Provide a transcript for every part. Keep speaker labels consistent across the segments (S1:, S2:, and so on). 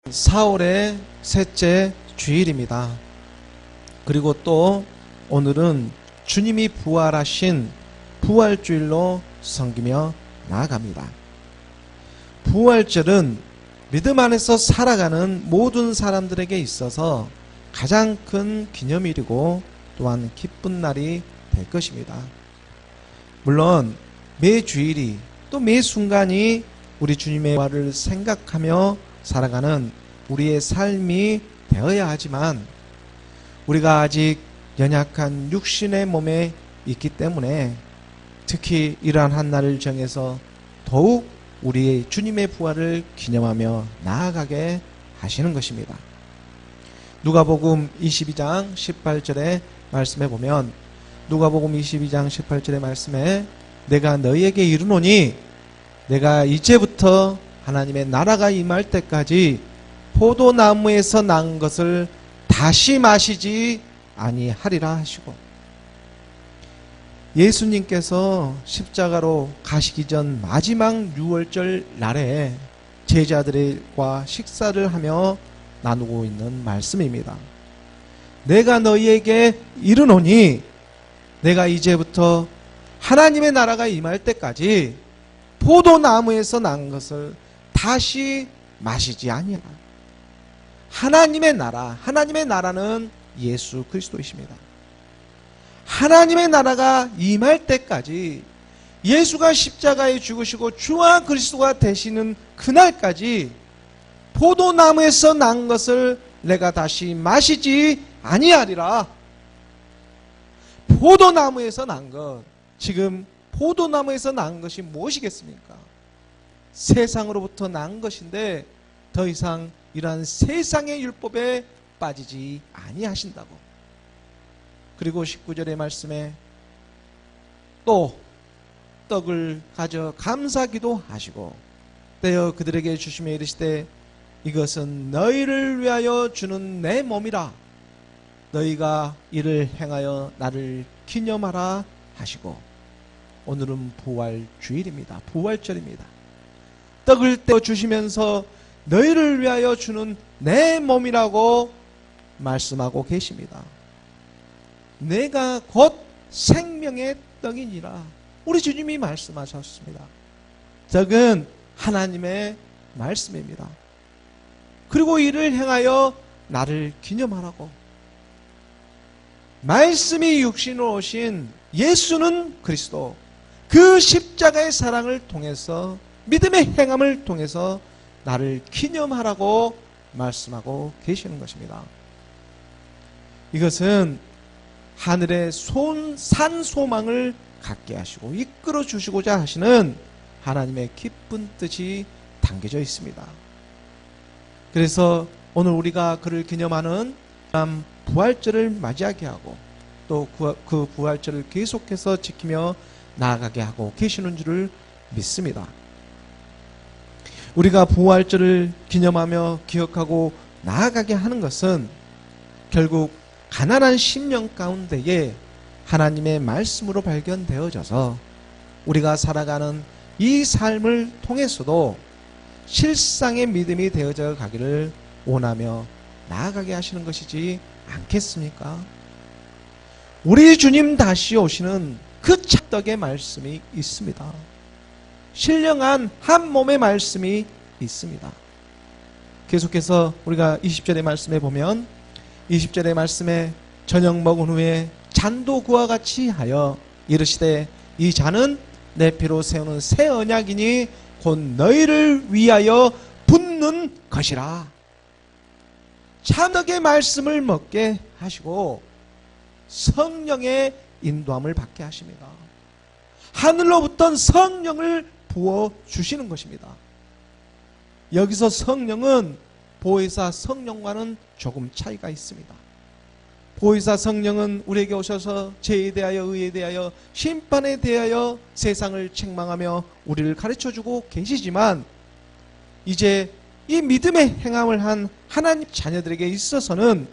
S1: 4월의 셋째 주일입니다. 그리고 또 오늘은 주님이 부활하신 부활주일로 섬기며 나아갑니다. 부활절은 믿음 안에서 살아가는 모든 사람들에게 있어서 가장 큰 기념일이고 또한 기쁜 날이 될 것입니다. 물론 매 주일이 또 매 순간이 우리 주님의 부활을 생각하며 살아가는 우리의 삶이 되어야 하지만 우리가 아직 연약한 육신의 몸에 있기 때문에 특히 이러한 한 날을 정해서 더욱 우리의 주님의 부활을 기념하며 나아가게 하시는 것입니다. 누가복음 22장 18절의 말씀에 보면 누가복음 22장 18절의 말씀에 내가 너희에게 이르노니 내가 이제부터 하나님의 나라가 임할 때까지 포도나무에서 난 것을 다시 마시지 아니하리라 하시고, 예수님께서 십자가로 가시기 전 마지막 유월절 날에 제자들과 식사를 하며 나누고 있는 말씀입니다. 내가 너희에게 이르노니 내가 이제부터 하나님의 나라가 임할 때까지 포도나무에서 난 것을 다시 마시지 아니하라. 하나님의 나라, 하나님의 나라는 예수 그리스도이십니다. 하나님의 나라가 임할 때까지 예수가 십자가에 죽으시고 주와 그리스도가 되시는 그날까지 포도나무에서 난 것을 내가 다시 마시지 아니하리라. 포도나무에서 난 것, 지금 포도나무에서 난 것이 무엇이겠습니까? 세상으로부터 난 것인데 더 이상 이러한 세상의 율법에 빠지지 아니하신다고. 그리고 19절의 말씀에 또 떡을 가져 감사기도 하시고 떼어 그들에게 주시며 이르시되 이것은 너희를 위하여 주는 내 몸이라. 너희가 이를 행하여 나를 기념하라 하시고, 오늘은 부활주일입니다. 부활절입니다. 떡을 떼어 주시면서 너희를 위하여 주는 내 몸이라고 말씀하고 계십니다. 내가 곧 생명의 떡이니라. 우리 주님이 말씀하셨습니다. 떡은 하나님의 말씀입니다. 그리고 이를 행하여 나를 기념하라고. 말씀이 육신으로 오신 예수는 그리스도, 그 십자가의 사랑을 통해서 믿음의 행함을 통해서 나를 기념하라고 말씀하고 계시는 것입니다. 이것은 하늘의 산 소망을 갖게 하시고 이끌어 주시고자 하시는 하나님의 기쁜 뜻이 담겨져 있습니다. 그래서 오늘 우리가 그를 기념하는 부활절을 맞이하게 하고 또 그 부활절을 계속해서 지키며 나아가게 하고 계시는 줄을 믿습니다. 우리가 부활절을 기념하며 기억하고 나아가게 하는 것은 결국 가난한 심령 가운데에 하나님의 말씀으로 발견되어져서 우리가 살아가는 이 삶을 통해서도 실상의 믿음이 되어져 가기를 원하며 나아가게 하시는 것이지 않겠습니까? 우리 주님 다시 오시는 그 찰떡의 말씀이 있습니다. 신령한 한 몸의 말씀이 있습니다. 계속해서 우리가 20절의 말씀에 보면 20절의 말씀에 저녁 먹은 후에 잔도 그와 같이 하여 이르시되 이 잔은 내 피로 세우는 새 언약이니 곧 너희를 위하여 붓는 것이라. 찬덕의 말씀을 먹게 하시고 성령의 인도함을 받게 하십니다. 하늘로부터 성령을 부어주시는 것입니다. 여기서 성령은 보혜사 성령과는 조금 차이가 있습니다. 보혜사 성령은 우리에게 오셔서 죄에 대하여 의에 대하여 심판에 대하여 세상을 책망하며 우리를 가르쳐주고 계시지만 이제 이 믿음의 행함을 한 하나님 자녀들에게 있어서는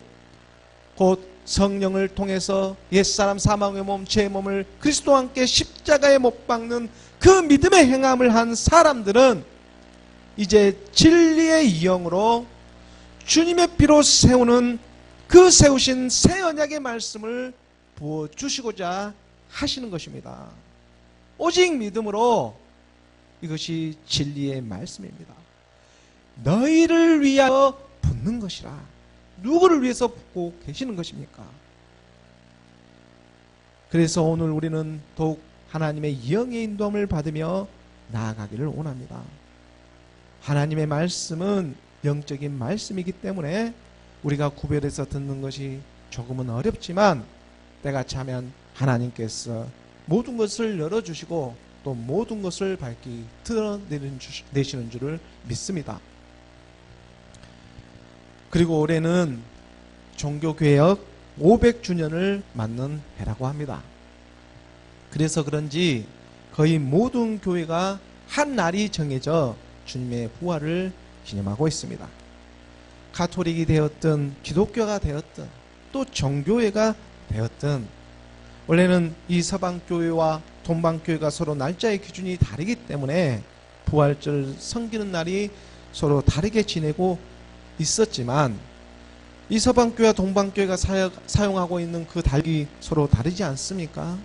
S1: 곧 성령을 통해서 옛사람 사망의 몸, 죄의 몸을 그리스도와 함께 십자가에 못 박는 그 믿음의 행함을 한 사람들은 이제 진리의 영으로 주님의 피로 세우는 그 세우신 새 언약의 말씀을 부어주시고자 하시는 것입니다. 오직 믿음으로 이것이 진리의 말씀입니다. 너희를 위하여 붙는 것이라. 누구를 위해서 붙고 계시는 것입니까? 그래서 오늘 우리는 더욱 하나님의 영의 인도함을 받으며 나아가기를 원합니다. 하나님의 말씀은 영적인 말씀이기 때문에 우리가 구별해서 듣는 것이 조금은 어렵지만 때가 차면 하나님께서 모든 것을 열어주시고 또 모든 것을 밝히 드러내시는 줄을 믿습니다. 그리고 올해는 종교개혁 500주년을 맞는 해라고 합니다. 그래서 그런지 거의 모든 교회가 한 날이 정해져 주님의 부활을 기념하고 있습니다. 가톨릭이 되었든 기독교가 되었든 또 정교회가 되었든 원래는 이 서방교회와 동방교회가 서로 날짜의 기준이 다르기 때문에 부활절을 섬기는 날이 서로 다르게 지내고 있었지만 이 서방교회와 동방교회가 사용하고 있는 그 달기 서로 다르지 않습니까?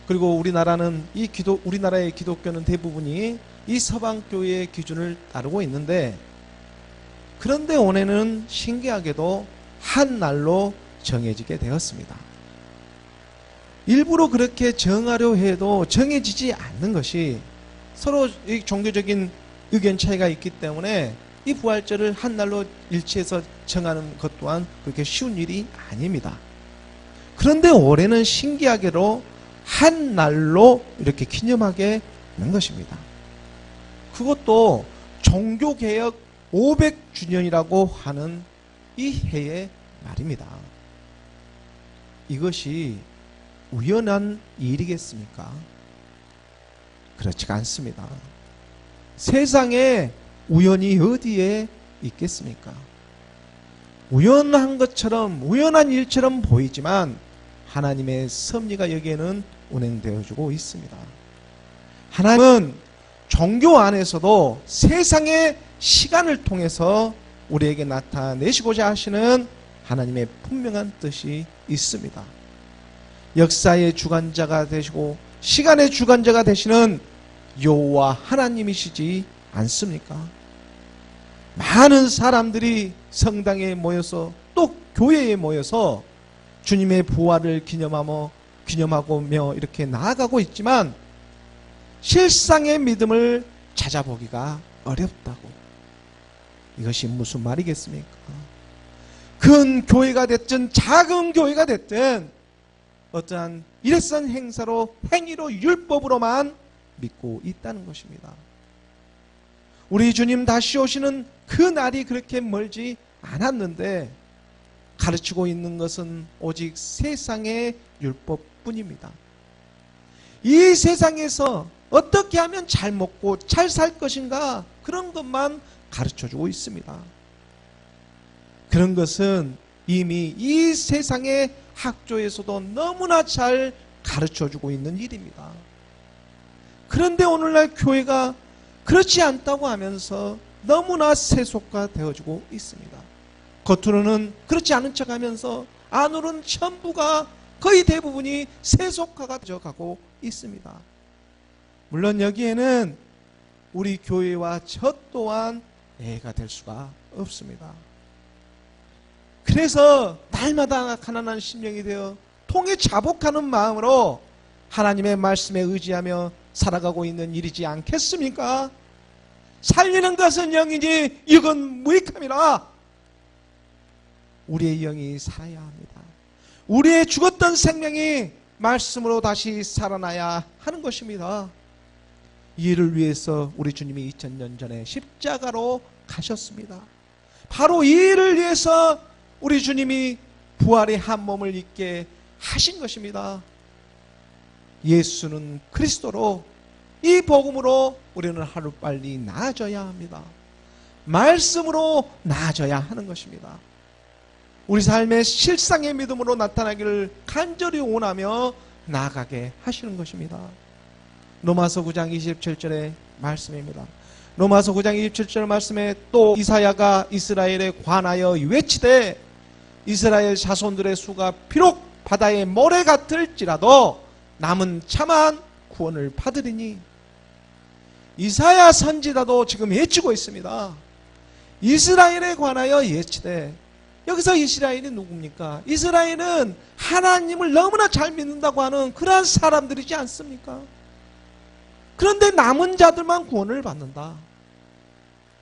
S1: 그리고 우리나라의 기독교는 대부분이 이 서방교회의 기준을 따르고 있는데 그런데 올해는 신기하게도 한 날로 정해지게 되었습니다. 일부러 그렇게 정하려 해도 정해지지 않는 것이 서로 종교적인 의견 차이가 있기 때문에 이 부활절을 한 날로 일치해서 정하는 것 또한 그렇게 쉬운 일이 아닙니다. 그런데 올해는 신기하게도 한 날로 이렇게 기념하게 되는 것입니다. 그것도 종교개혁 500주년이라고 하는 이 해의 말입니다. 이것이 우연한 일이겠습니까? 그렇지가 않습니다. 세상에 우연이 어디에 있겠습니까? 우연한 것처럼 우연한 일처럼 보이지만 하나님의 섭리가 여기에는 운행되어지고 있습니다. 하나님은 종교 안에서도 세상의 시간을 통해서 우리에게 나타내시고자 하시는 하나님의 분명한 뜻이 있습니다. 역사의 주관자가 되시고 시간의 주관자가 되시는 여호와 하나님이시지 않습니까? 많은 사람들이 성당에 모여서 또 교회에 모여서 주님의 부활을 기념하고며 이렇게 나아가고 있지만 실상의 믿음을 찾아보기가 어렵다고. 이것이 무슨 말이겠습니까? 큰 교회가 됐든 작은 교회가 됐든 어떠한 일회성 행사로 행위로 율법으로만 믿고 있다는 것입니다. 우리 주님 다시 오시는 그 날이 그렇게 멀지 않았는데 가르치고 있는 것은 오직 세상의 율법뿐입니다. 이 세상에서 어떻게 하면 잘 먹고 잘 살 것인가 그런 것만 가르쳐주고 있습니다. 그런 것은 이미 이 세상의 학교에서도 너무나 잘 가르쳐주고 있는 일입니다. 그런데 오늘날 교회가 그렇지 않다고 하면서 너무나 세속화되어지고 있습니다. 겉으로는 그렇지 않은 척하면서 안으로는 전부가 거의 대부분이 세속화가 되어가고 있습니다. 물론 여기에는 우리 교회와 저 또한 예가 될 수가 없습니다. 그래서 날마다 가난한 심령이 되어 통에 자복하는 마음으로 하나님의 말씀에 의지하며 살아가고 있는 일이지 않겠습니까? 살리는 것은 영이지 육은 무익함이라. 우리의 영이 살아야 합니다. 우리의 죽었던 생명이 말씀으로 다시 살아나야 하는 것입니다. 이 일을 위해서 우리 주님이 2000년 전에 십자가로 가셨습니다. 바로 이 일을 위해서 우리 주님이 부활의 한 몸을 입게 하신 것입니다. 예수는 그리스도로 이 복음으로 우리는 하루빨리 나아져야 합니다. 말씀으로 나아져야 하는 것입니다. 우리 삶의 실상의 믿음으로 나타나기를 간절히 원하며 나아가게 하시는 것입니다. 로마서 9장 27절의 말씀입니다. 로마서 9장 27절 말씀에 또 이사야가 이스라엘에 관하여 외치되 이스라엘 자손들의 수가 비록 바다의 모래 같을지라도 남은 참한 구원을 받으리니. 이사야 선지자도 지금 외치고 있습니다. 이스라엘에 관하여 외치되, 여기서 이스라엘이 누굽니까? 이스라엘은 하나님을 너무나 잘 믿는다고 하는 그러한 사람들이지 않습니까? 그런데 남은 자들만 구원을 받는다.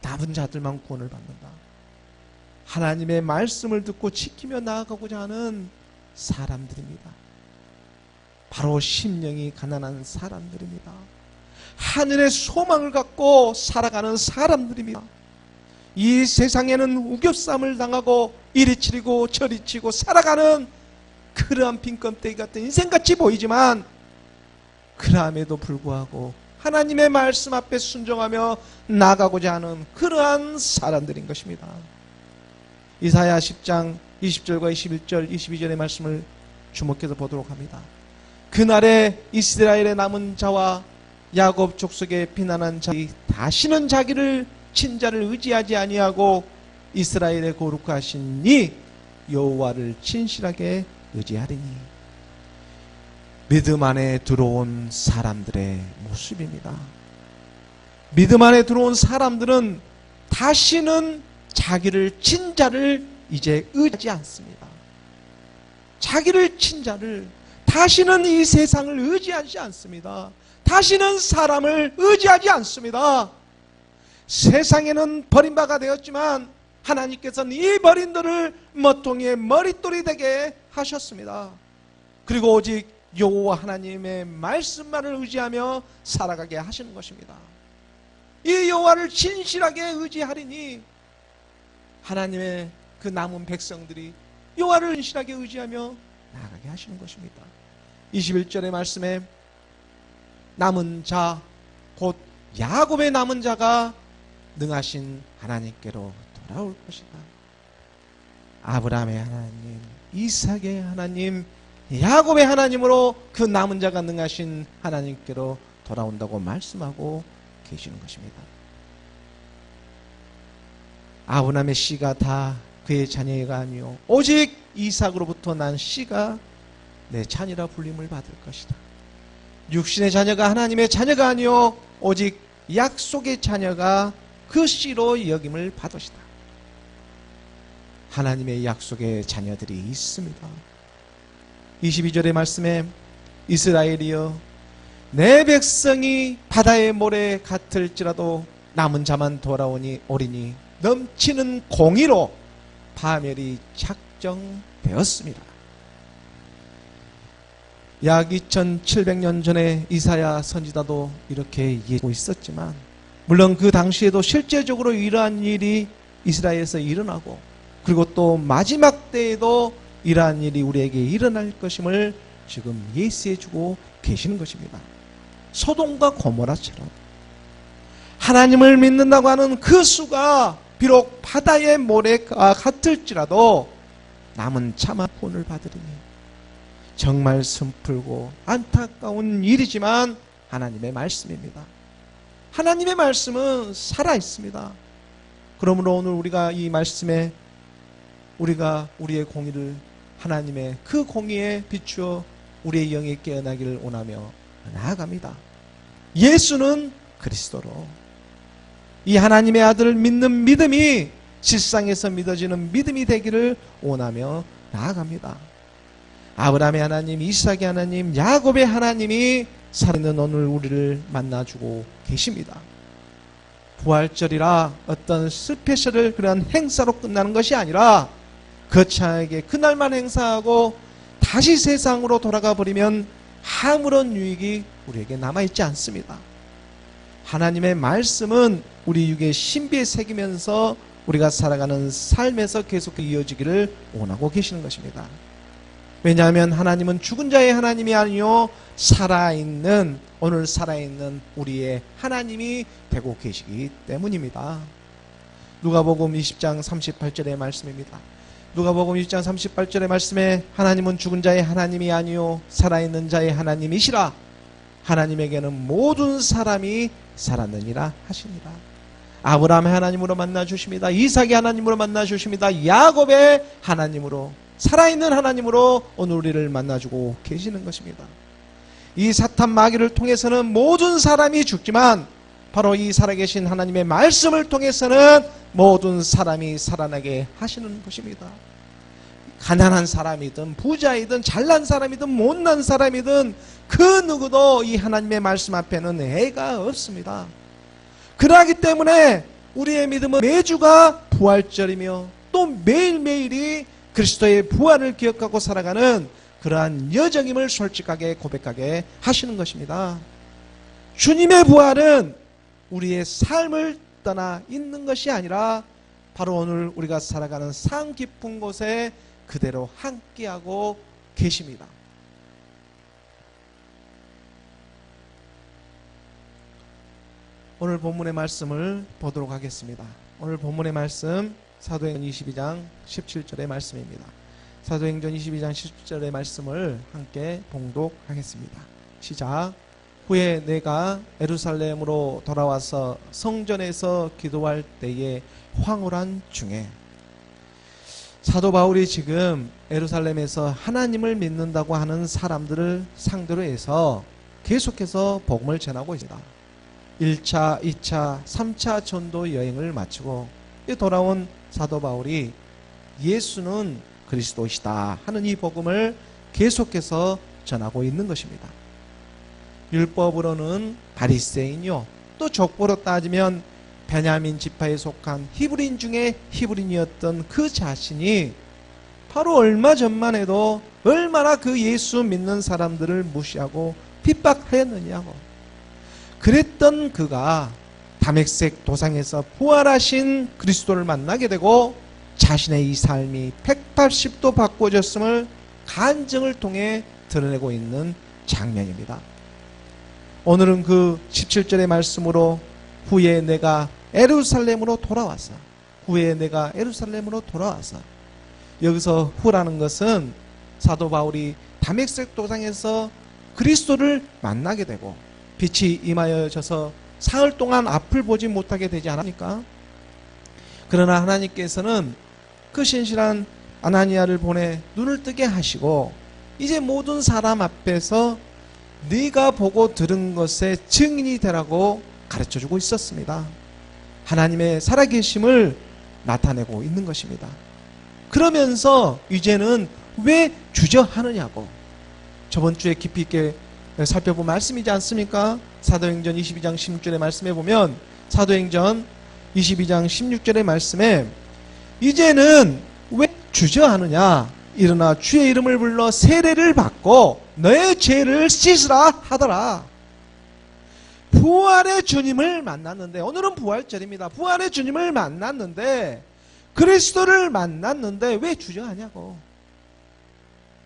S1: 남은 자들만 구원을 받는다. 하나님의 말씀을 듣고 지키며 나아가고자 하는 사람들입니다. 바로 심령이 가난한 사람들입니다. 하늘의 소망을 갖고 살아가는 사람들입니다. 이 세상에는 우겨쌈을 당하고 이리 치리고 저리 치고 살아가는 그러한 빈껍데기 같은 인생같이 보이지만, 그럼에도 불구하고 하나님의 말씀 앞에 순종하며 나아가고자 하는 그러한 사람들인 것입니다. 이사야 10장 20절과 21절 22절의 말씀을 주목해서 보도록 합니다. 그날에 이스라엘의 남은 자와 야곱 족속의 피난한 자들이 다시는 자기를 친자를 의지하지 아니하고 이스라엘의 거룩하신 이 여호와를 진실하게 의지하리니. 믿음 안에 들어온 사람들의 모습입니다. 믿음 안에 들어온 사람들은 다시는 자기를 친자를 이제 의지하지 않습니다. 자기를 친자를, 다시는 이 세상을 의지하지 않습니다. 다시는 사람을 의지하지 않습니다. 세상에는 버림바가 되었지만 하나님께서는 이 버린들을 머통의 머릿돌이 되게 하셨습니다. 그리고 오직 여호와 하나님의 말씀만을 의지하며 살아가게 하시는 것입니다. 이 여호와를 진실하게 의지하리니 하나님의 그 남은 백성들이 여호와를 진실하게 의지하며 나아가게 하시는 것입니다. 21절의 말씀에 남은 자, 곧 야곱의 남은 자가 능하신 하나님께로 돌아올 것이다. 아브라함의 하나님, 이삭의 하나님, 야곱의 하나님으로 그 남은 자가 능하신 하나님께로 돌아온다고 말씀하고 계시는 것입니다. 아브라함의 씨가 다 그의 자녀가 아니요 오직 이삭으로부터 난 씨가 내 자녀라 불림을 받을 것이다. 육신의 자녀가 하나님의 자녀가 아니요 오직 약속의 자녀가 그 씨로 여김을 받으시다. 하나님의 약속의 자녀들이 있습니다. 22절의 말씀에 이스라엘이여 내 백성이 바다의 모래 같을지라도 남은 자만 돌아오니 오리니 넘치는 공의로 파멸이 작정되었습니다. 약 2700년 전에 이사야 선지자도 이렇게 얘기하고 있었지만, 물론 그 당시에도 실제적으로 이러한 일이 이스라엘에서 일어나고, 그리고 또 마지막 때에도 이러한 일이 우리에게 일어날 것임을 지금 예시해주고 계시는 것입니다. 소돔과 고모라처럼 하나님을 믿는다고 하는 그 수가 비록 바다의 모래가 같을지라도 남은 참아 구원을 받으리니. 정말 슬프고 안타까운 일이지만 하나님의 말씀입니다. 하나님의 말씀은 살아있습니다. 그러므로 오늘 우리가 이 말씀에 우리가 우리의 공의를 하나님의 그 공의에 비추어 우리의 영이 깨어나기를 원하며 나아갑니다. 예수는 그리스도로 이 하나님의 아들을 믿는 믿음이 실상에서 믿어지는 믿음이 되기를 원하며 나아갑니다. 아브라함의 하나님, 이삭의 하나님, 야곱의 하나님이 살아있는 오늘 우리를 만나주고 계십니다. 부활절이라 어떤 스페셜을 그런 행사로 끝나는 것이 아니라 거창하게 그날만 행사하고 다시 세상으로 돌아가 버리면 아무런 유익이 우리에게 남아있지 않습니다. 하나님의 말씀은 우리 육의 신비에 새기면서 우리가 살아가는 삶에서 계속 이어지기를 원하고 계시는 것입니다. 왜냐하면 하나님은 죽은 자의 하나님이 아니요 살아있는, 오늘 살아있는 우리의 하나님이 되고 계시기 때문입니다. 누가복음 20장 38절의 말씀입니다. 누가복음 20장 38절의 말씀에 하나님은 죽은 자의 하나님이 아니요 살아있는 자의 하나님이시라. 하나님에게는 모든 사람이 살았느니라 하시니라. 아브라함의 하나님으로 만나 주십니다. 이삭의 하나님으로 만나 주십니다. 야곱의 하나님으로, 살아있는 하나님으로 오늘 우리를 만나주고 계시는 것입니다. 이 사탄 마귀를 통해서는 모든 사람이 죽지만 바로 이 살아계신 하나님의 말씀을 통해서는 모든 사람이 살아나게 하시는 것입니다. 가난한 사람이든 부자이든 잘난 사람이든 못난 사람이든 그 누구도 이 하나님의 말씀 앞에는 애가 없습니다. 그러기 때문에 우리의 믿음은 매주가 부활절이며 또 매일매일이 그리스도의 부활을 기억하고 살아가는 그러한 여정임을 솔직하게 고백하게 하시는 것입니다. 주님의 부활은 우리의 삶을 떠나 있는 것이 아니라 바로 오늘 우리가 살아가는 상 깊은 곳에 그대로 함께하고 계십니다. 오늘 본문의 말씀을 보도록 하겠습니다. 오늘 본문의 말씀 사도행전 22장 17절의 말씀입니다. 사도행전 22장 17절의 말씀을 함께 봉독하겠습니다. 시작. 후에 내가 예루살렘으로 돌아와서 성전에서 기도할 때에 황홀한 중에, 사도 바울이 지금 예루살렘에서 하나님을 믿는다고 하는 사람들을 상대로 해서 계속해서 복음을 전하고 있습니다. 1차, 2차, 3차 전도 여행을 마치고 돌아온 사도 바울이 예수는 그리스도이시다 하는 이 복음을 계속해서 전하고 있는 것입니다. 율법으로는 바리새인이요, 또 족보로 따지면 베냐민 지파에 속한 히브리인 중에 히브리인이었던 그 자신이 바로 얼마 전만 해도 얼마나 그 예수 믿는 사람들을 무시하고 핍박하였느냐고. 그랬던 그가 다메섹 도상에서 부활하신 그리스도를 만나게 되고 자신의 이 삶이 180도 바꿔졌음을 간증을 통해 드러내고 있는 장면입니다. 오늘은 그 17절의 말씀으로 후에 내가 예루살렘으로 돌아와서, 후에 내가 예루살렘으로 돌아와서, 여기서 후라는 것은 사도 바울이 다메섹 도상에서 그리스도를 만나게 되고 빛이 임하여져서 사흘 동안 앞을 보지 못하게 되지 않습니까? 그러나 하나님께서는 그 신실한 아나니아를 보내 눈을 뜨게 하시고 이제 모든 사람 앞에서 네가 보고 들은 것의 증인이 되라고 가르쳐주고 있었습니다. 하나님의 살아계심을 나타내고 있는 것입니다. 그러면서 이제는 왜 주저하느냐고, 저번 주에 깊이 있게 살펴본 말씀이지 않습니까? 사도행전 22장 16절의 말씀에 보면, 사도행전 22장 16절의 말씀에 이제는 왜 주저하느냐, 일어나 주의 이름을 불러 세례를 받고 너의 죄를 씻으라 하더라. 부활의 주님을 만났는데, 오늘은 부활절입니다. 부활의 주님을 만났는데, 그리스도를 만났는데 왜 주저하냐고.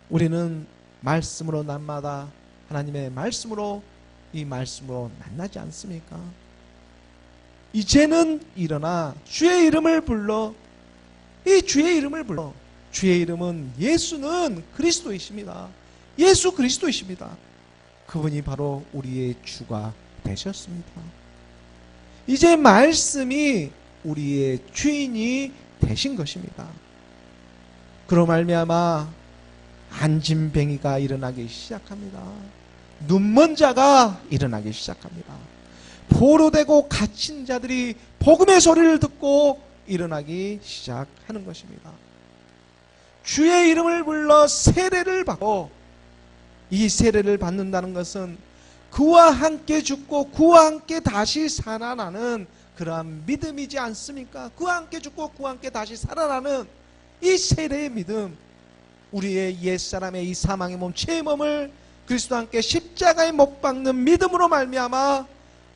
S1: 우리는 말씀으로 날마다 하나님의 말씀으로, 이 말씀으로 만나지 않습니까? 이제는 일어나 주의 이름을 불러, 이 주의 이름을 불러. 주의 이름은 예수는 그리스도이십니다. 예수 그리스도이십니다. 그분이 바로 우리의 주가 되셨습니다. 이제 말씀이 우리의 주인이 되신 것입니다. 그로 말미암아 안진뱅이가 일어나기 시작합니다. 눈먼 자가 일어나기 시작합니다. 포로되고 갇힌 자들이 복음의 소리를 듣고 일어나기 시작하는 것입니다. 주의 이름을 불러 세례를 받고, 이 세례를 받는다는 것은 그와 함께 죽고 그와 함께 다시 살아나는 그러한 믿음이지 않습니까? 그와 함께 죽고 그와 함께 다시 살아나는 이 세례의 믿음, 우리의 옛사람의 이 사망의 몸, 죄의 몸을 그리스도와 함께 십자가에 못 박는 믿음으로 말미암아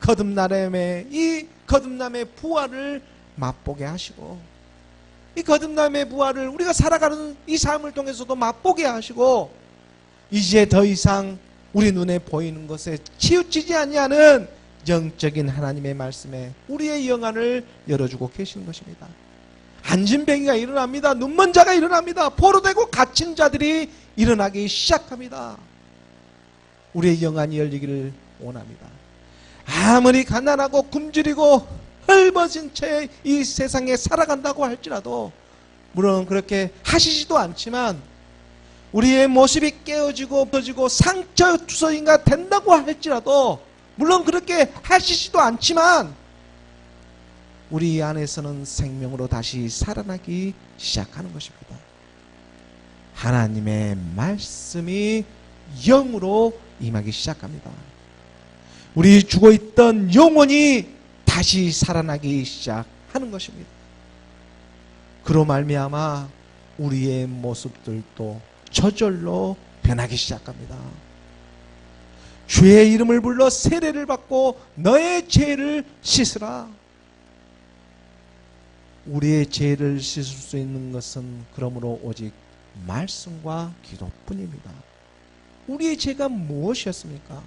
S1: 거듭남의 이 거듭남의 부활을 맛보게 하시고, 이 거듭남의 부활을 우리가 살아가는 이 삶을 통해서도 맛보게 하시고, 이제 더 이상 우리 눈에 보이는 것에 치우치지 아니하는 영적인 하나님의 말씀에 우리의 영안을 열어주고 계시는 것입니다. 안진뱅이가 일어납니다. 눈먼 자가 일어납니다. 포로되고 갇힌 자들이 일어나기 시작합니다. 우리의 영안이 열리기를 원합니다. 아무리 가난하고 굶주리고 헐벗은 채 이 세상에 살아간다고 할지라도, 물론 그렇게 하시지도 않지만 우리의 모습이 깨어지고 없어지고 상처투성이가 된다고 할지라도, 물론 그렇게 하시지도 않지만 우리 안에서는 생명으로 다시 살아나기 시작하는 것입니다. 하나님의 말씀이 영으로 임하기 시작합니다. 우리 죽어있던 영혼이 다시 살아나기 시작하는 것입니다. 그로 말미암아 우리의 모습들도 저절로 변하기 시작합니다. 주의 이름을 불러 세례를 받고 너의 죄를 씻으라. 우리의 죄를 씻을 수 있는 것은 그러므로 오직 말씀과 기도뿐입니다. 우리의 죄가 무엇이었습니까?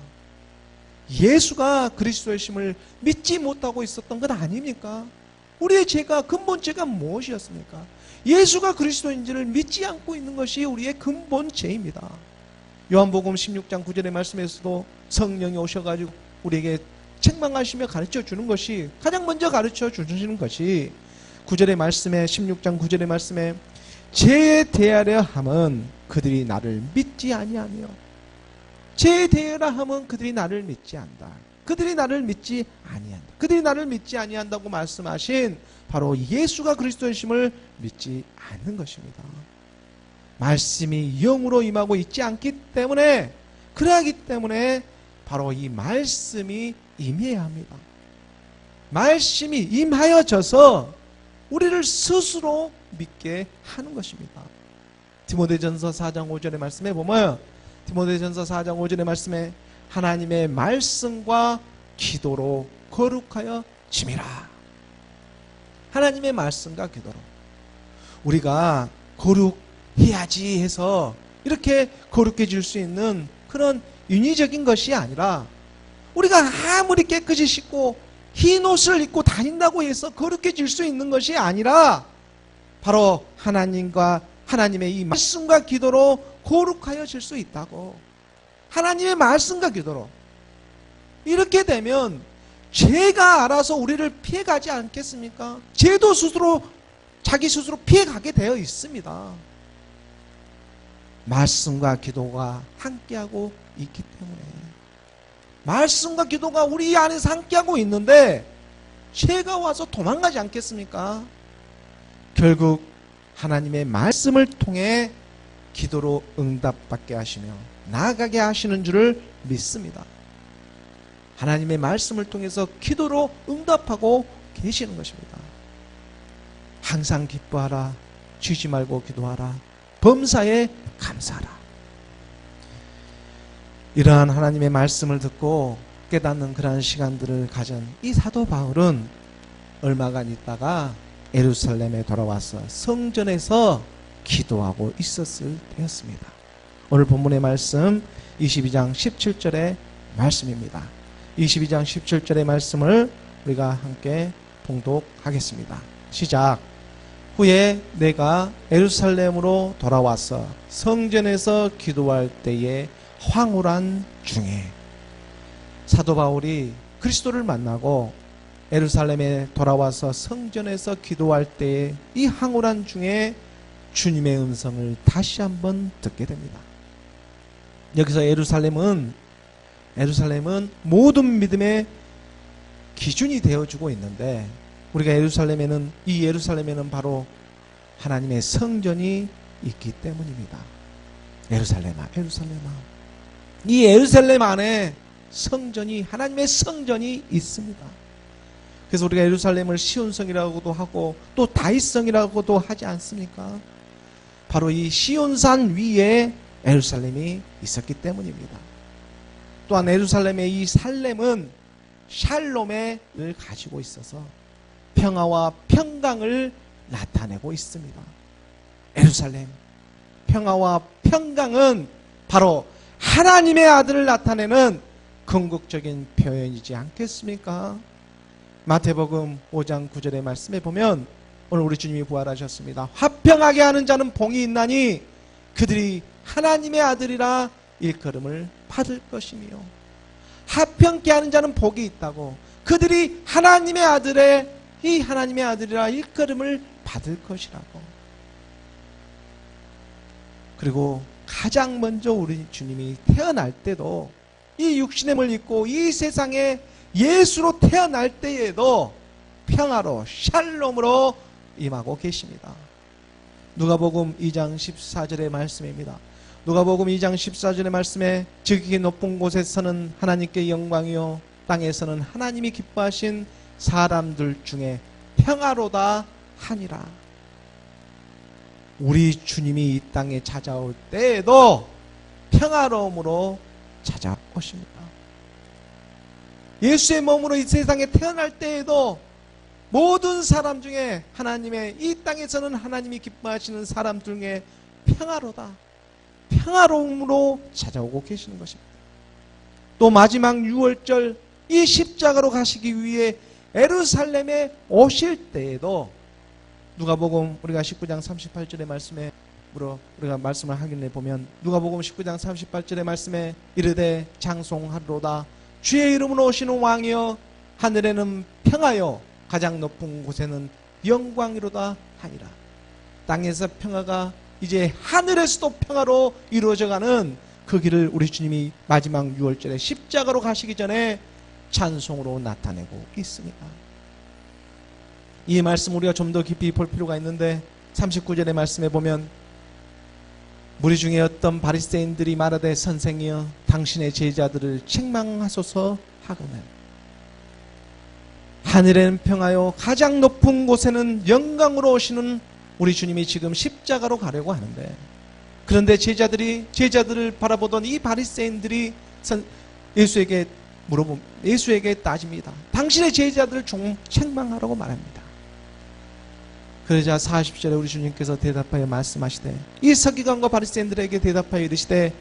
S1: 예수가 그리스도의 심을 믿지 못하고 있었던 것 아닙니까? 우리의 죄가, 근본 죄가 무엇이었습니까? 예수가 그리스도인지를 믿지 않고 있는 것이 우리의 근본 죄입니다. 요한복음 16장 9절의 말씀에서도 성령이 오셔가지고 우리에게 책망하시며 가르쳐 주는 것이, 가장 먼저 가르쳐 주시는 것이 9절의 말씀에, 16장 9절의 말씀에 죄에 대하려 함은 그들이 나를 믿지 아니하며, 죄에 대하려 함은 그들이 나를 믿지 않다. 그들이 나를 믿지 아니한다. 그들이 나를 믿지 아니한다고 말씀하신 바로 예수가 그리스도이심을 믿지 않는 것입니다. 말씀이 영으로 임하고 있지 않기 때문에, 그러하기 때문에 바로 이 말씀이 임해야 합니다. 말씀이 임하여져서 우리를 스스로 믿게 하는 것입니다. 디모데전서 4장 5절의 말씀에 보면, 디모데전서 4장 5절의 말씀에 하나님의 말씀과 기도로 거룩하여 짐이라. 하나님의 말씀과 기도로 우리가 거룩해야지 해서 이렇게 거룩해질 수 있는 그런 인위적인 것이 아니라, 우리가 아무리 깨끗이 씻고 흰 옷을 입고 다닌다고 해서 거룩해질 수 있는 것이 아니라, 바로 하나님과 하나님의 이 말씀과 기도로 거룩하여질 수 있다고. 하나님의 말씀과 기도로. 이렇게 되면 죄가 알아서 우리를 피해가지 않겠습니까? 죄도 스스로 자기 스스로 피해가게 되어 있습니다. 말씀과 기도가 함께하고 있기 때문에. 말씀과 기도가 우리 안에서 함께하고 있는데 죄가 와서 도망가지 않겠습니까? 결국 하나님의 말씀을 통해 기도로 응답받게 하시며 나아가게 하시는 줄을 믿습니다. 하나님의 말씀을 통해서 기도로 응답하고 계시는 것입니다. 항상 기뻐하라. 쉬지 말고 기도하라. 범사에 감사하라. 이러한 하나님의 말씀을 듣고 깨닫는 그러한 시간들을 가진 이 사도 바울은 얼마간 있다가 예루살렘에 돌아와서 성전에서 기도하고 있었을 때였습니다. 오늘 본문의 말씀 22장 17절의 말씀입니다. 22장 17절의 말씀을 우리가 함께 봉독하겠습니다. 시작. 후에 내가 예루살렘으로 돌아와서 성전에서 기도할 때에 황홀한 중에. 사도 바울이 그리스도를 만나고 예루살렘에 돌아와서 성전에서 기도할 때에 이 황홀한 중에 주님의 음성을 다시 한번 듣게 됩니다. 여기서 예루살렘은 모든 믿음의 기준이 되어주고 있는데, 우리가 이 예루살렘에는 바로 하나님의 성전이 있기 때문입니다. 예루살렘아. 이 예루살렘 안에 성전이, 하나님의 성전이 있습니다. 그래서 우리가 예루살렘을 시온성이라고도 하고 또 다윗성이라고도 하지 않습니까? 바로 이 시온산 위에 예루살렘이 있었기 때문입니다. 또한 예루살렘의 이 살렘은 샬롬을 가지고 있어서 평화와 평강을 나타내고 있습니다. 예루살렘, 평화와 평강은 바로 하나님의 아들을 나타내는 궁극적인 표현이지 않겠습니까? 마태복음 5장 9절의 말씀에 보면 오늘 우리 주님이 부활하셨습니다. 화평하게 하는 자는 복이 있나니 그들이 하나님의 아들이라 일컬음을 받을 것이며. 화평케 하는 자는 복이 있다고. 그들이 하나님의 아들의 이 하나님의 아들이라 일컬음을 받을 것이라고. 그리고 가장 먼저 우리 주님이 태어날 때도 이 육신의 몸을 입고 이 세상에 예수로 태어날 때에도 평화로 샬롬으로 임하고 계십니다. 누가복음 2장 14절의 말씀입니다. 누가복음 2장 14절의 말씀에 지극히 높은 곳에서는 하나님께 영광이요 땅에서는 하나님이 기뻐하신 사람들 중에 평화로다 하니라. 우리 주님이 이 땅에 찾아올 때에도 평화로움으로 찾아오십니다. 예수의 몸으로 이 세상에 태어날 때에도 모든 사람 중에 하나님의 이 땅에서는 하나님이 기뻐하시는 사람 중에 평화로다, 평화로움으로 찾아오고 계시는 것입니다. 또 마지막 6월절 이 십자가로 가시기 위해 예루살렘에 오실 때에도 누가복음 우리가 19장 38절의 말씀에 우리가 말씀을 확인해 보면 누가복음 19장 38절의 말씀에 이르되 장송하리로다 주의 이름으로 오시는 왕이여 하늘에는 평화요 가장 높은 곳에는 영광이로다 하니라. 땅에서 평화가 이제 하늘에서도 평화로 이루어져가는 그 길을 우리 주님이 마지막 6월절에 십자가로 가시기 전에 찬송으로 나타내고 있습니다. 이 말씀 우리가 좀 더 깊이 볼 필요가 있는데 39절의 말씀에 보면 무리 중에 어떤 바리새인들이 말하되 선생이여 당신의 제자들을 책망하소서 하거늘 하늘에는 평화요 가장 높은 곳에는 영광으로 오시는 우리 주님이 지금 십자가로 가려고 하는데 그런데 제자들을 바라보던 이 바리새인들이 예수에게 따집니다. 당신의 제자들을 좀 책망하라고 말합니다. 그러자 40절에 우리 주님께서 대답하여 말씀하시되 이 서기관과 바리새인들에게 대답하여 이르시되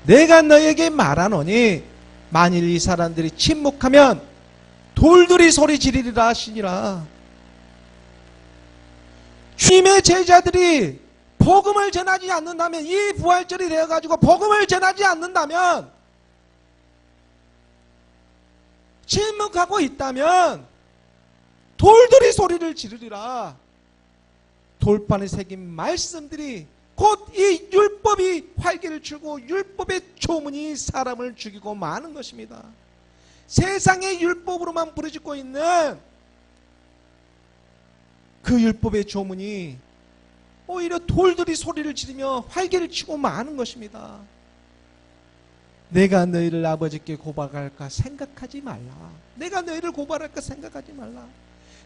S1: 내가 너에게 말하노니 만일 이 사람들이 침묵하면 돌들이 소리 지르리라 하시니라. 주님의 제자들이 복음을 전하지 않는다면 이 부활절이 되어가지고 복음을 전하지 않는다면 침묵하고 있다면 돌들이 소리를 지르리라. 돌판에 새긴 말씀들이 곧 이 율법이 활기를 치고 율법의 조문이 사람을 죽이고 마는 것입니다. 세상의 율법으로만 부르짖고 있는 그 율법의 조문이 오히려 돌들이 소리를 지르며 활기를 치고 마는 것입니다. 내가 너희를 아버지께 고발할까 생각하지 말라. 내가 너희를 고발할까 생각하지 말라.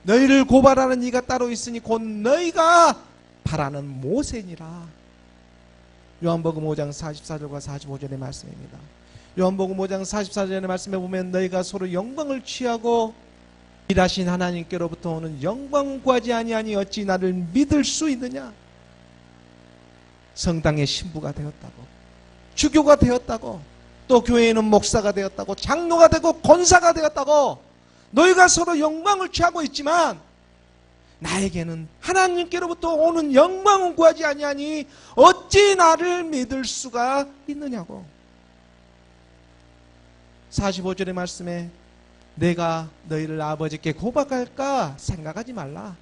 S1: 너희를 고발하는 이가 따로 있으니 곧 너희가 바라는 모세니라. 요한복음 5장 44절과 45절의 말씀입니다. 요한복음 5장 44절의 말씀에 보면 너희가 서로 영광을 취하고 일하신 하나님께로부터 오는 영광 구하지 아니하니 어찌 나를 믿을 수 있느냐. 성당의 신부가 되었다고, 주교가 되었다고, 또 교회에는 목사가 되었다고, 장로가 되고 권사가 되었다고 너희가 서로 영광을 취하고 있지만 나에게는 하나님께로부터 오는 영광은 구하지 아니하니 어찌 나를 믿을 수가 있느냐고. 45절의 말씀에 내가 너희를 아버지께 고발할까 생각하지 말라.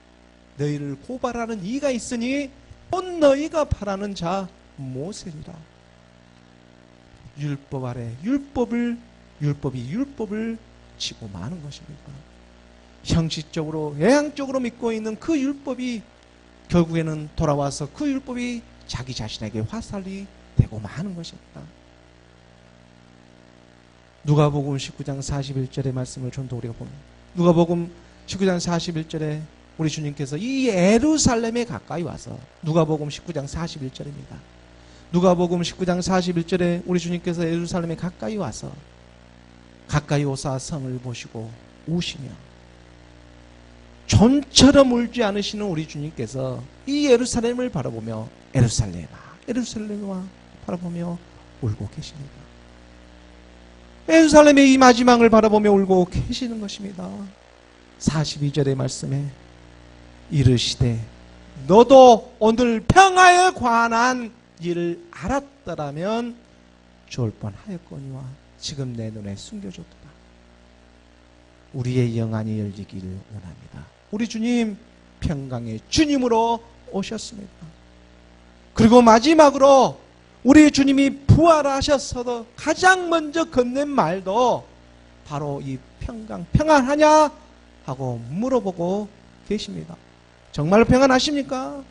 S1: 너희를 고발하는 이가 있으니 곧 너희가 바라는 자 모세니라. 율법 아래 율법이 율법을 치고 마는 것입니다. 형식적으로 외향적으로 믿고 있는 그 율법이 결국에는 돌아와서 그 율법이 자기 자신에게 화살이 되고 마는 것입니다. 누가복음 19장 41절의 말씀을 좀 더 우리가 보면 누가복음 19장 41절에 우리 주님께서 이 예루살렘에 가까이 와서 누가복음 19장 41절입니다. 누가복음 19장 41절에 우리 주님께서 예루살렘에 가까이 와서 가까이 오사 성을 보시고 우시며 존처럼 울지 않으시는 우리 주님께서 이 예루살렘을 바라보며 예루살렘아 예루살렘아 바라보며 울고 계십니다. 예루살렘의 이 마지막을 바라보며 울고 계시는 것입니다. 42절의 말씀에 이르시되 너도 오늘 평화에 관한 일을 알았더라면 좋을 뻔하였거니와 지금 내 눈에 숨겨졌도다. 우리의 영안이 열리기를 원합니다. 우리 주님 평강의 주님으로 오셨습니다. 그리고 마지막으로 우리 주님이 부활하셔서 가장 먼저 건넨 말도 바로 이 평강, 평안하냐? 하고 물어보고 계십니다. 정말로 평안하십니까?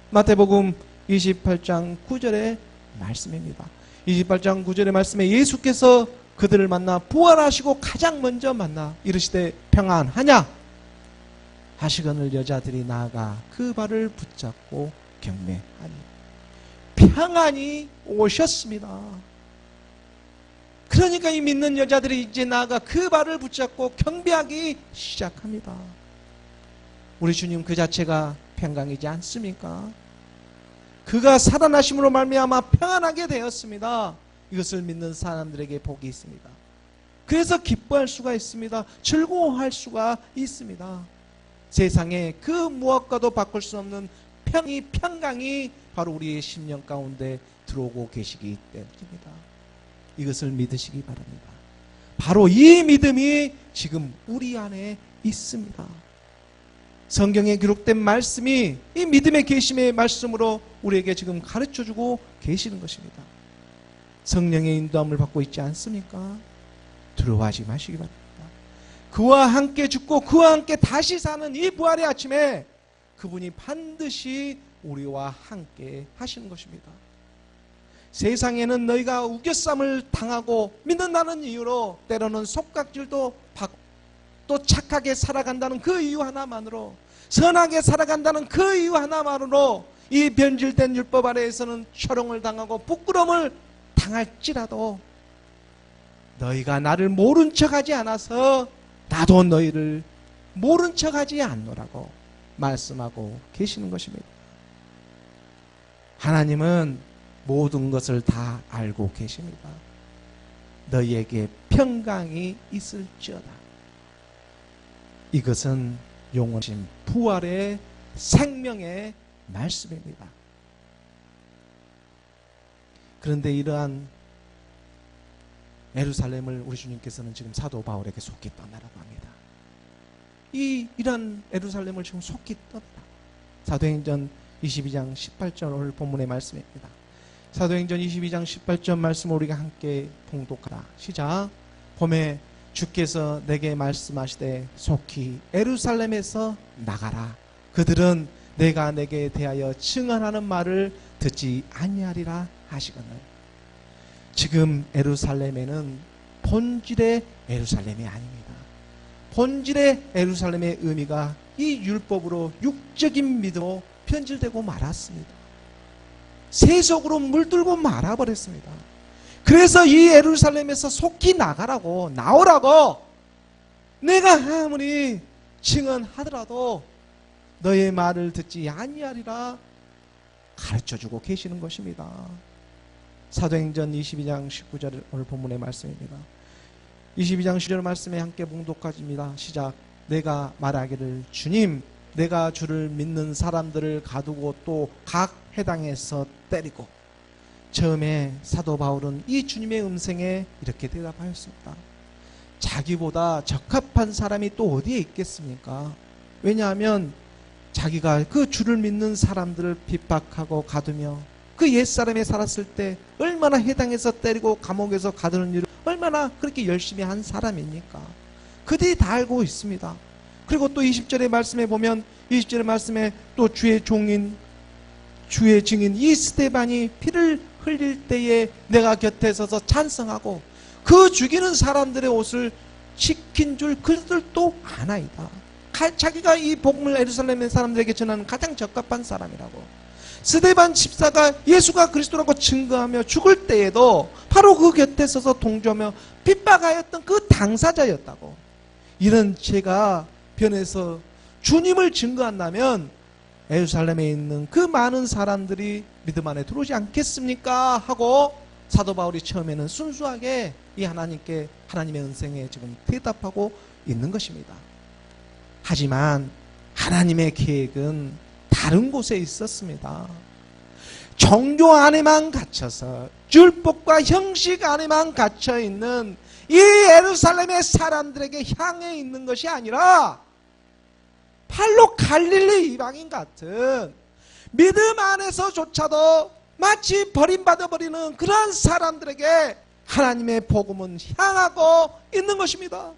S1: 마태복음 28장 9절의 말씀입니다. 28장 9절의 말씀에 예수께서 그들을 만나 부활하시고 가장 먼저 만나 이르시되 평안하냐? 하시거늘 여자들이 나아가 그 발을 붙잡고 경매하니 평안이 오셨습니다. 그러니까 이 믿는 여자들이 이제 나아가 그 발을 붙잡고 경배하기 시작합니다. 우리 주님 그 자체가 평강이지 않습니까? 그가 살아나심으로 말미암아 평안하게 되었습니다. 이것을 믿는 사람들에게 복이 있습니다. 그래서 기뻐할 수가 있습니다. 즐거워할 수가 있습니다. 세상에 그 무엇과도 바꿀 수 없는 평강이 바로 우리의 심령 가운데 들어오고 계시기 때문입니다. 이것을 믿으시기 바랍니다. 바로 이 믿음이 지금 우리 안에 있습니다. 성경에 기록된 말씀이 이 믿음의 계심의 말씀으로 우리에게 지금 가르쳐주고 계시는 것입니다. 성령의 인도함을 받고 있지 않습니까? 두려워하지 마시기 바랍니다. 그와 함께 죽고 그와 함께 다시 사는 이 부활의 아침에 그분이 반드시 우리와 함께 하시는 것입니다. 세상에는 너희가 우겨쌈을 당하고 믿는다는 이유로 때로는 속각질도 받고 또 착하게 살아간다는 그 이유 하나만으로 선하게 살아간다는 그 이유 하나만으로 이 변질된 율법 아래에서는 초롱을 당하고 부끄러움을 당할지라도 너희가 나를 모른 척하지 않아서 나도 너희를 모른 척하지 않노라고 말씀하고 계시는 것입니다. 하나님은 모든 것을 다 알고 계십니다. 너희에게 평강이 있을지어다. 이것은 영원하신 부활의 생명의 말씀입니다. 그런데 이러한 예루살렘을 우리 주님께서는 지금 사도 바울에게 속히 떠나라고 합니다. 이러한 예루살렘을 지금 속히 떠나라. 사도행전 22장 18절 오늘 본문의 말씀입니다. 사도행전 22장 18절 말씀 우리가 함께 봉독하라. 시작. 봄에 주께서 내게 말씀하시되 속히 예루살렘에서 나가라. 그들은 내가 내게 대하여 증언하는 말을 듣지 아니하리라 하시거늘. 지금 예루살렘에는 본질의 예루살렘이 아닙니다. 본질의 예루살렘의 의미가 이 율법으로 육적인 믿음으로 변질되고 말았습니다. 세속으로 물들고 말아버렸습니다. 그래서 이 예루살렘에서 속히 나가라고, 나오라고 내가 아무리 증언하더라도 너의 말을 듣지 아니하리라 가르쳐주고 계시는 것입니다. 사도행전 22장 19절 오늘 본문의 말씀입니다. 22장 10절 말씀에 함께 봉독하십니다. 시작. 내가 말하기를 주님 내가 주를 믿는 사람들을 가두고 또 각 해당에서 때리고. 처음에 사도 바울은 이 주님의 음성에 이렇게 대답하였습니다. 자기보다 적합한 사람이 또 어디에 있겠습니까? 왜냐하면 자기가 그 주를 믿는 사람들을 핍박하고 가두며 그 옛사람에 살았을 때 얼마나 해당해서 때리고 감옥에서 가두는 일을 얼마나 그렇게 열심히 한 사람입니까? 그들이 다 알고 있습니다. 그리고 또 20절의 말씀에 보면 20절의 말씀에 또 주의 종인 주의 증인 이 스데반이 피를 흘릴 때에 내가 곁에 서서 찬성하고 그 죽이는 사람들의 옷을 지킨 줄 그들도 아나이다. 자기가 이 복음을 예루살렘의 사람들에게 전하는 가장 적합한 사람이라고. 스데반 집사가 예수가 그리스도라고 증거하며 죽을 때에도 바로 그 곁에 서서 동조하며 핍박하였던 그 당사자였다고. 이런 죄가 변해서 주님을 증거한다면 예루살렘에 있는 그 많은 사람들이 믿음 안에 들어오지 않겠습니까? 하고 사도 바울이 처음에는 순수하게 이 하나님께 하나님의 은총에 지금 대답하고 있는 것입니다. 하지만 하나님의 계획은 다른 곳에 있었습니다. 종교 안에만 갇혀서 율법과 형식 안에만 갇혀 있는 이 예루살렘의 사람들에게 향해 있는 것이 아니라 팔로 갈릴리 이방인 같은 믿음 안에서조차도 마치 버림받아 버리는 그런 사람들에게 하나님의 복음은 향하고 있는 것입니다.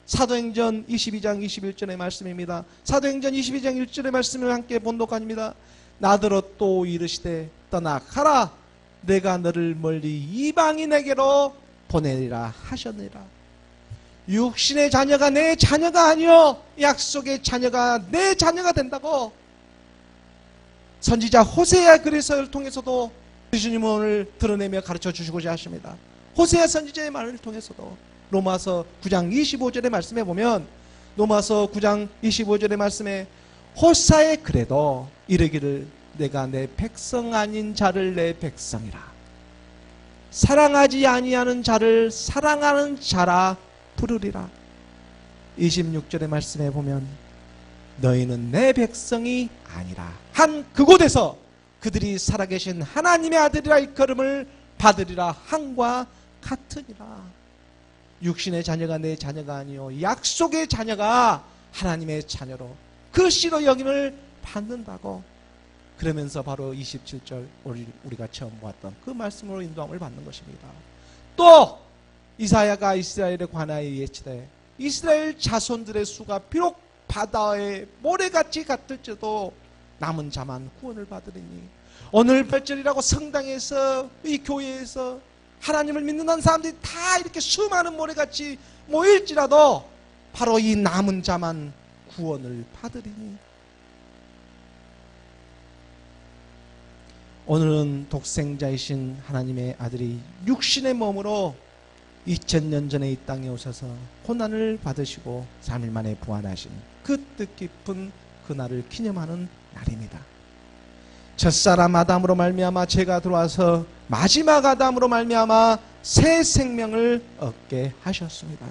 S1: 사도행전 22장 21절의 말씀입니다. 사도행전 22장 1절의 말씀을 함께 본독합니다. 나더러 또 이르시되 떠나가라, 내가 너를 멀리 이방인에게로 보내리라 하셨느니라. 육신의 자녀가 내 자녀가 아니요 약속의 자녀가 내 자녀가 된다고 선지자 호세아 그리스도를 통해서도 주님은 오늘 드러내며 가르쳐 주시고자 하십니다. 호세아 선지자의 말을 통해서도 로마서 9장 25절의 말씀에 보면, 로마서 9장 25절의 말씀에 호사에 그래도 이르기를 내가 내 백성 아닌 자를 내 백성이라, 사랑하지 아니하는 자를 사랑하는 자라 부르리라. 26절의 말씀에 보면 너희는 내 백성이 아니라 한 그곳에서 그들이 살아계신 하나님의 아들이라 일컬음을 받으리라 함과 같으니라. 육신의 자녀가 내 자녀가 아니요 약속의 자녀가 하나님의 자녀로 그 씨로 여김을 받는다고. 그러면서 바로 27절 우리가 처음 보았던 그 말씀으로 인도함을 받는 것입니다. 또 이사야가 이스라엘에 관하여 예치되 이스라엘 자손들의 수가 비록 바다의 모래같이 같을지도 남은 자만 구원을 받으리니. 오늘 별절이라고 성당에서 이 교회에서 하나님을 믿는 사람들이 다 이렇게 수많은 모래같이 모일지라도 바로 이 남은 자만 구원을 받으리니. 오늘은 독생자이신 하나님의 아들이 육신의 몸으로 2000년 전에 이 땅에 오셔서 고난을 받으시고 3일 만에 부활하신 그 뜻깊은 그날을 기념하는 날입니다. 첫사람 아담으로 말미암아 죄가 들어와서 마지막 아담으로 말미암아 새 생명을 얻게 하셨습니다.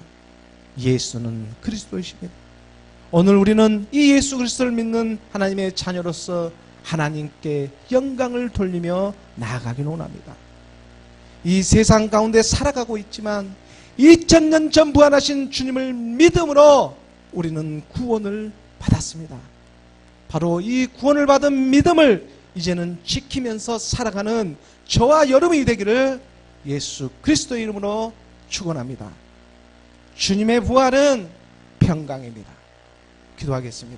S1: 예수는 그리스도이십니다. 오늘 우리는 이 예수 그리스도를 믿는 하나님의 자녀로서 하나님께 영광을 돌리며 나아가길 원합니다. 이 세상 가운데 살아가고 있지만 2000년 전 부활하신 주님을 믿음으로 우리는 구원을 받았습니다. 바로 이 구원을 받은 믿음을 이제는 지키면서 살아가는 저와 여러분이 되기를 예수 그리스도의 이름으로 축원합니다. 주님의 부활은 평강입니다. 기도하겠습니다.